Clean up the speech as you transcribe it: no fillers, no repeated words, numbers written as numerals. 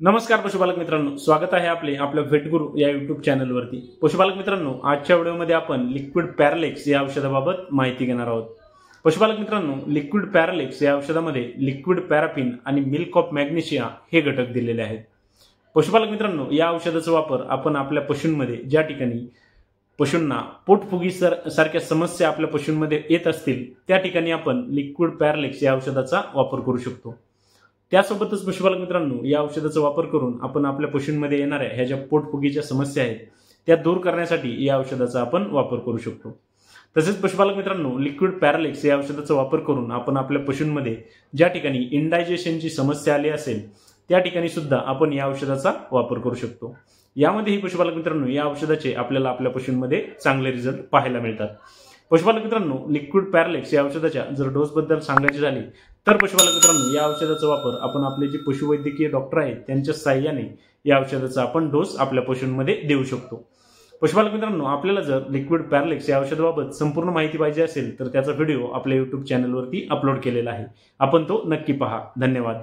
नमस्कार पशुपालक मित्रांनो, स्वागत आहे आपल्या व्हेटगुरु या युट्यूब चॅनलवरती। पशुपालक मित्रांनो, आजच्या व्हिडिओमध्ये आपण लिक्विड पॅरालेक्स या औषधाबाबत माहिती घेणार आहोत। पशुपालक मित्रांनो, लिक्विड पॅरालेक्स या औषधामध्ये लिक्विड पॅराफिन आणि मिल्क ऑफ मॅग्नेशिया हे घटक दिलेले आहेत। पशुपालक मित्रांनो, या औषधाचा वापर आपण आपल्या पशूंमध्ये ज्या ठिकाणी पशूंना पोटफुगी सारख्या समस्या आपल्या पशूंमध्ये येत असतील त्या ठिकाणी आपण लिक्विड पॅरालेक्स या औषधाचा वापर करू शकतो। त्यासोबतच पशुपालक मित्रांनो, या औषधाचा वापर करून आपण आपल्या पशूंमध्ये येणाऱ्या ह्या ज्या पोटफुगीच्या समस्या आहेत त्या दूर करण्यासाठी या औषधाचा आपण वापर करू शकतो। तसेच पशुपालक मित्रांनो, लिक्विड पॅरालेक्स या औषधाचा वापर करून आपण आपल्या पशूंमध्ये ज्या ठिकाणी इंडायजेशनची समस्या आली असेल त्या ठिकाणी सुद्धा आपण या औषधाचा वापर करू शकतो। यामध्येही पशुपालक मित्रांनो, या औषधाचे आपल्याला आपल्या पशूंमध्ये चांगले रिझल्ट पाहायला मिळतात। पशुपालक मित्रांनो, लिक्विड पॅरालेक्स या औषधाच्या जर डोसबद्दल सांगायचे झाले तर पशुपालक मित्रांनो, या औषधाचा वापर आपण आपले जे पशुवैद्यकीय डॉक्टर आहेत त्यांच्या सहाय्याने या औषधाचा आपण डोस आपल्या पशूंमध्ये देऊ शकतो। पशुपालक मित्रांनो, आपल्याला जर लिक्विड पॅरालेक्स या औषधाबाबत संपूर्ण माहिती पाहिजे असेल तर त्याचा व्हिडिओ आपल्या YouTube चॅनलवरती अपलोड केलेला आहे, आपण तो नक्की पहा। धन्यवाद।